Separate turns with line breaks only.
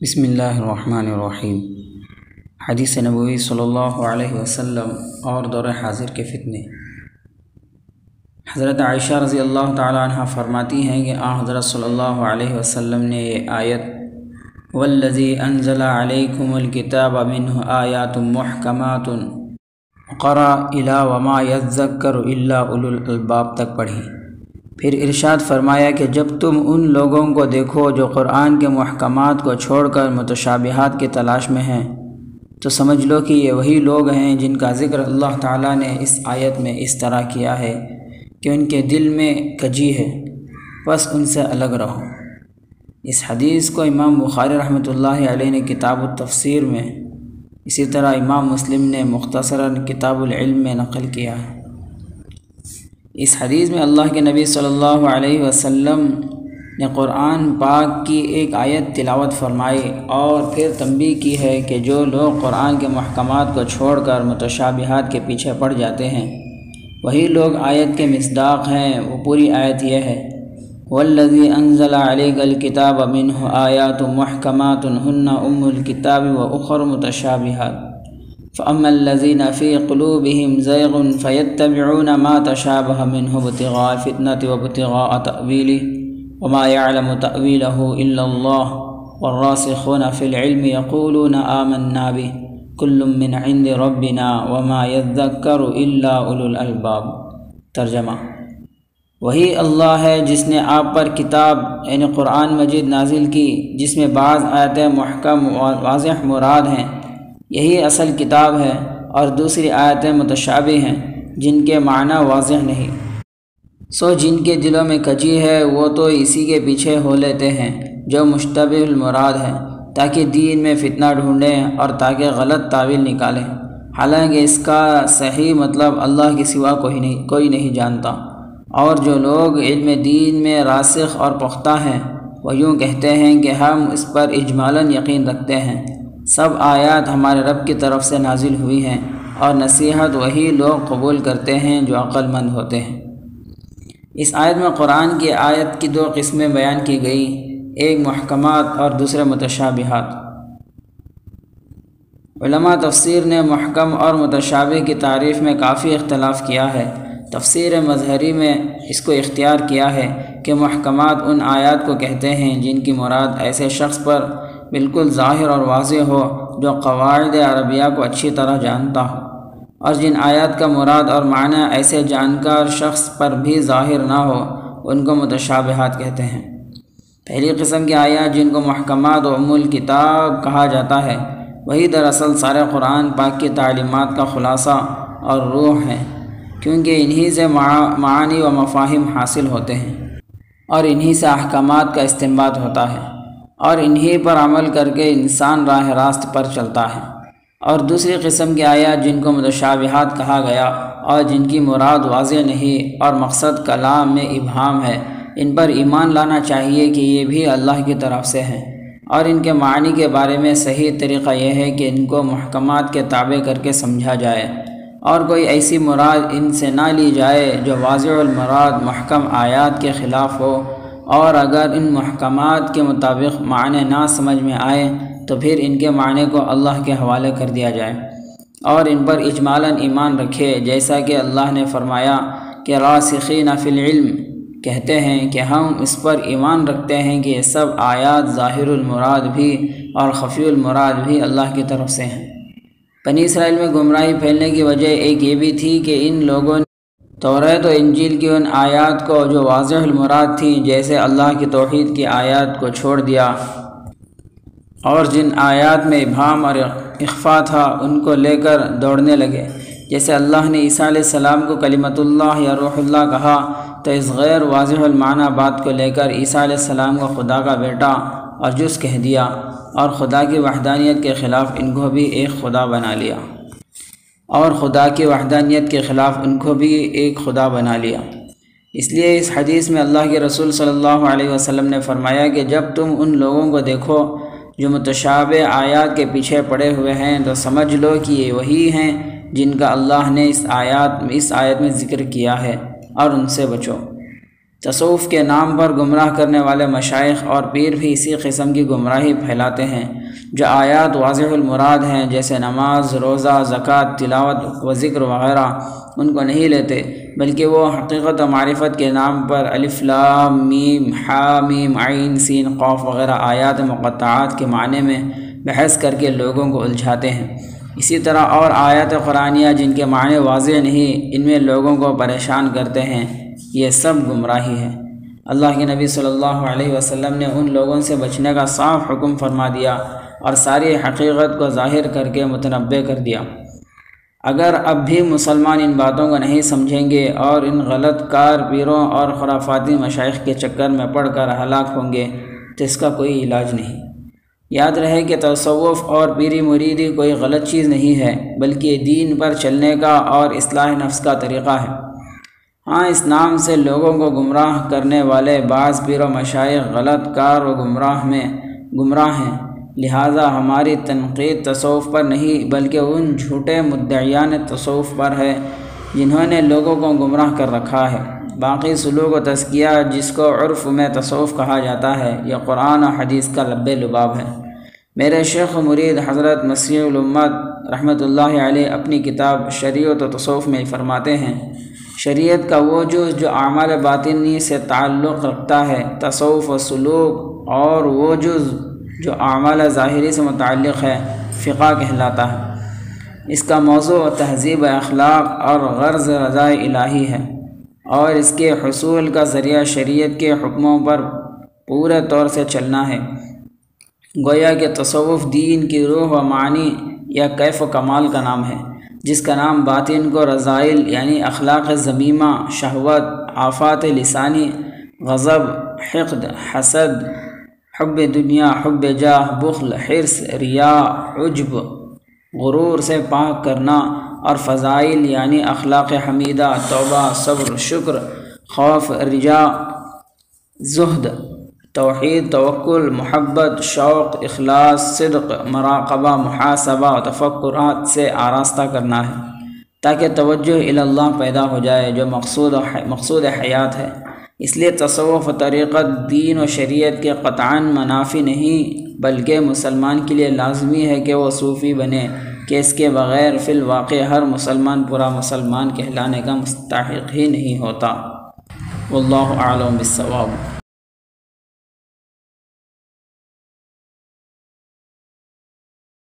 بسم اللہ الرحمن الرحیم۔ حدیث نبوی صلی اللہ علیہ وسلم اور دور حاضر کے فتنے۔ حضرت عائشہ رضی اللہ تعالی عنہ فرماتی ہیں کہ حضرت صلی اللہ علیہ وسلم نے یہ آیت والذی انزل علیکم الکتاب منہ آیات محکمات قرأ الی وما یذکر الا اولو الالباب تک پڑھی۔ پھر ارشاد فرمایا کہ جب تم ان لوگوں کو دیکھو جو قرآن کے محکمات کو چھوڑ کر متشابہات کی تلاش میں ہیں تو سمجھ لو کہ یہ وہی لوگ ہیں جن کا ذکر اللہ تعالیٰ نے اس آیت میں اس طرح کیا ہے کہ ان کے دل میں کجی ہے، بس ان سے الگ رہو۔ اس حدیث کو امام بخاری رحمۃ اللہ علیہ نے کتاب التفسیر میں، اسی طرح امام مسلم نے مختصراً کتاب العلم میں نقل کیا ہے۔ اس حدیث میں اللہ کے نبی صلی اللہ علیہ وسلم نے قرآن پاک کی ایک آیت تلاوت فرمائی اور پھر تنبیہ کی ہے کہ جو لوگ قرآن کے محکمات کو چھوڑ کر متشابہات کے پیچھے پڑ جاتے ہیں وہی لوگ آیت کے مصداق ہیں۔ وہ پوری آیت یہ ہے والذی انزل علیک الکتاب منہ آیات محکمات ہن ام الکتاب واخر متشابہات فأما الذين في قلوبهم زيغ فيتبعون ما تشابه منه ابتغاء الفتنة وابتغاء تأويله وما يعلم تأويله إلا الله والراسخون في العلم يقولون آمنا به كل من عند ربنا وما يذكر إلا أولو الألباب۔ ترجمہ: وہی اللہ ہے جس نے آپ پر کتاب یعنی قرآن مجید نازل کی جس میں بعض آیتیں محکم واضح مراد ہیں، یہی اصل کتاب ہے، اور دوسری آیتیں متشابہ ہیں جن کے معنی واضح نہیں۔ سو جن کے دلوں میں کجی ہے وہ تو اسی کے پیچھے ہو لیتے ہیں جو مشتبہ المراد ہے، تاکہ دین میں فتنہ ڈھونڈیں اور تاکہ غلط تعویل نکالیں، حالانکہ اس کا صحیح مطلب اللہ کے سوا کوئی نہیں جانتا۔ اور جو لوگ علم دین میں راسخ اور پختہ ہیں وہ یوں کہتے ہیں کہ ہم اس پر اجمالاً یقین رکھتے ہیں، سب آیات ہمارے رب کی طرف سے نازل ہوئی ہیں، اور نصیحت وہی لوگ قبول کرتے ہیں جو عقل مند ہوتے ہیں۔ اس آیت میں قرآن کی آیت کی دو قسمیں بیان کی گئی، ایک محکمات اور دوسرے متشابہات۔ علماء تفسیر نے محکم اور متشابہ کی تعریف میں کافی اختلاف کیا ہے۔ تفسیر مظہری میں اس کو اختیار کیا ہے کہ محکمات ان آیات کو کہتے ہیں جن کی مراد ایسے شخص پر بالکل ظاہر اور واضح ہو جو قواعد عربیہ کو اچھی طرح جانتا ہو، اور جن آیات کا مراد اور معنی ایسے جانکار شخص پر بھی ظاہر نہ ہو ان کو متشابہات کہتے ہیں۔ پہلی قسم کی آیات جن کو محکمات و ام الکتاب کہا جاتا ہے وہی دراصل سارے قرآن پاک کی تعلیمات کا خلاصہ اور روح ہیں، کیونکہ انہی سے معانی و مفاہیم حاصل ہوتے ہیں اور انہی سے احکامات کا استنباط ہوتا ہے، اور انہی پر عمل کر کے انسان راہ راست پر چلتا ہے۔ اور دوسری قسم کی آیات جن کو متشابہات کہا گیا اور جن کی مراد واضح نہیں اور مقصد کلام میں ابہام ہے، ان پر ایمان لانا چاہیے کہ یہ بھی اللہ کی طرف سے ہیں، اور ان کے معنی کے بارے میں صحیح طریقہ یہ ہے کہ ان کو محکمات کے تابع کر کے سمجھا جائے اور کوئی ایسی مراد ان سے نہ لی جائے جو واضح المراد محکم آیات کے خلاف ہو، اور اگر ان محکمات کے مطابق معنی نہ سمجھ میں آئے تو پھر ان کے معنی کو اللہ کے حوالے کر دیا جائے اور ان پر اجمالاً ایمان رکھے، جیسا کہ اللہ نے فرمایا کہ راسخین فی العلم کہتے ہیں کہ ہم اس پر ایمان رکھتے ہیں کہ یہ سب آیات ظاہر المراد بھی اور خفی المراد بھی اللہ کی طرف سے ہیں۔ بنی اسرائیل میں گمراہی پھیلنے کی وجہ ایک یہ بھی تھی کہ ان لوگوں نے توریت و انجیل کی ان آیات کو جو واضح المراد تھیں جیسے اللہ کی توحید کی آیات کو چھوڑ دیا، اور جن آیات میں ابہام اور اخفاء تھا ان کو لے کر دوڑنے لگے۔ جیسے اللہ نے عیسیٰ علیہ السلام کو کلمۃ اللہ یا روح اللہ کہا تو اس غیر واضح المعنی بات کو لے کر عیسیٰ علیہ السلام کو خدا کا بیٹا اور جز کہہ دیا، اور خدا کی وحدانیت کے خلاف ان کو بھی ایک خدا بنا لیا، اور خدا کی وحدانیت کے خلاف ان کو بھی ایک خدا بنا لیا۔ اس لیے اس حدیث میں اللہ کے رسول صلی اللہ علیہ وسلم نے فرمایا کہ جب تم ان لوگوں کو دیکھو جو متشابہ آیات کے پیچھے پڑے ہوئے ہیں تو سمجھ لو کہ یہ وہی ہیں جن کا اللہ نے اس آیت میں ذکر کیا ہے، اور ان سے بچو۔ تصوف کے نام پر گمراہ کرنے والے مشائخ اور پیر بھی اسی قسم کی گمراہی پھیلاتے ہیں۔ جو آیات واضح المراد ہیں جیسے نماز، روزہ، زکوٰۃ، تلاوت و ذکر وغیرہ ان کو نہیں لیتے، بلکہ وہ حقیقت و معرفت کے نام پر الف لام میم حا میم عین سین قاف وغیرہ آیات مقطعات کے معنی میں بحث کر کے لوگوں کو الجھاتے ہیں۔ اسی طرح اور آیات قرآنیہ جن کے معنی واضح نہیں، ان میں لوگوں کو پریشان کرتے ہیں۔ یہ سب گمراہی ہے۔ اللہ کے نبی صلی اللہ علیہ وسلم نے ان لوگوں سے بچنے کا صاف حکم فرما دیا اور ساری حقیقت کو ظاہر کر کے متنبع کر دیا۔ اگر اب بھی مسلمان ان باتوں کو نہیں سمجھیں گے اور ان غلط کار پیروں اور خرافاتی مشائخ کے چکر میں پڑ کر ہلاک ہوں گے تو اس کا کوئی علاج نہیں۔ یاد رہے کہ تصوف اور پیری مریدی کوئی غلط چیز نہیں ہے، بلکہ دین پر چلنے کا اور اصلاح نفس کا طریقہ ہے۔ ہاں، اس نام سے لوگوں کو گمراہ کرنے والے بعض پیر و مشائخ غلط کار و گمراہ ہیں، لہٰذا ہماری تنقید تصوف پر نہیں بلکہ ان جھوٹے مدعیان تصوف پر ہے جنہوں نے لوگوں کو گمراہ کر رکھا ہے۔ باقی سلوک و تزکیہ جس کو عرف میں تصوف کہا جاتا ہے، یہ قرآن و حدیث کا لب لباب ہے۔ میرے شیخ و مرید حضرت مسیح الامت رحمۃ اللہ علیہ اپنی کتاب شریعت و تصوف میں فرماتے ہیں، شریعت کا وہ جز جو اعمال باطنی سے تعلق رکھتا ہے، تصوف و سلوک، اور وہ جز جو اعمال ظاہری سے متعلق ہے، فقہ کہلاتا ہے۔ اس کا موضوع تہذیب اخلاق اور غرض رضا الہی ہے، اور اس کے حصول کا ذریعہ شریعت کے حکموں پر پورے طور سے چلنا ہے۔ گویا کہ تصوف دین کی روح و معنی یا کیف و کمال کا نام ہے، جس کا نام باطن کو رذائل یعنی اخلاق ذمیمہ، شہوت، آفات لسانی، غضب، حقد، حسد، حب دنیا، حب جاہ، بخل، حرص، ریا، عجب، غرور سے پاک کرنا، اور فضائل یعنی اخلاق حمیدہ، توبہ، صبر، شکر، خوف، رجا، زہد، توحید، توکل، محبت، شوق، اخلاص، صدق، مراقبہ، محاسبہ و تفکرات سے آراستہ کرنا ہے، تاکہ توجہ الی اللہ پیدا ہو جائے جو مقصود حیات ہے۔ اس لیے تصوف و طریقت دین و شریعت کے قطعاً منافی نہیں، بلکہ مسلمان کے لیے لازمی ہے کہ وہ صوفی بنے، کہ اس کے بغیر فی الواقع ہر مسلمان پورا مسلمان کہلانے کا مستحق ہی نہیں ہوتا۔ واللہ اعلم بالصواب۔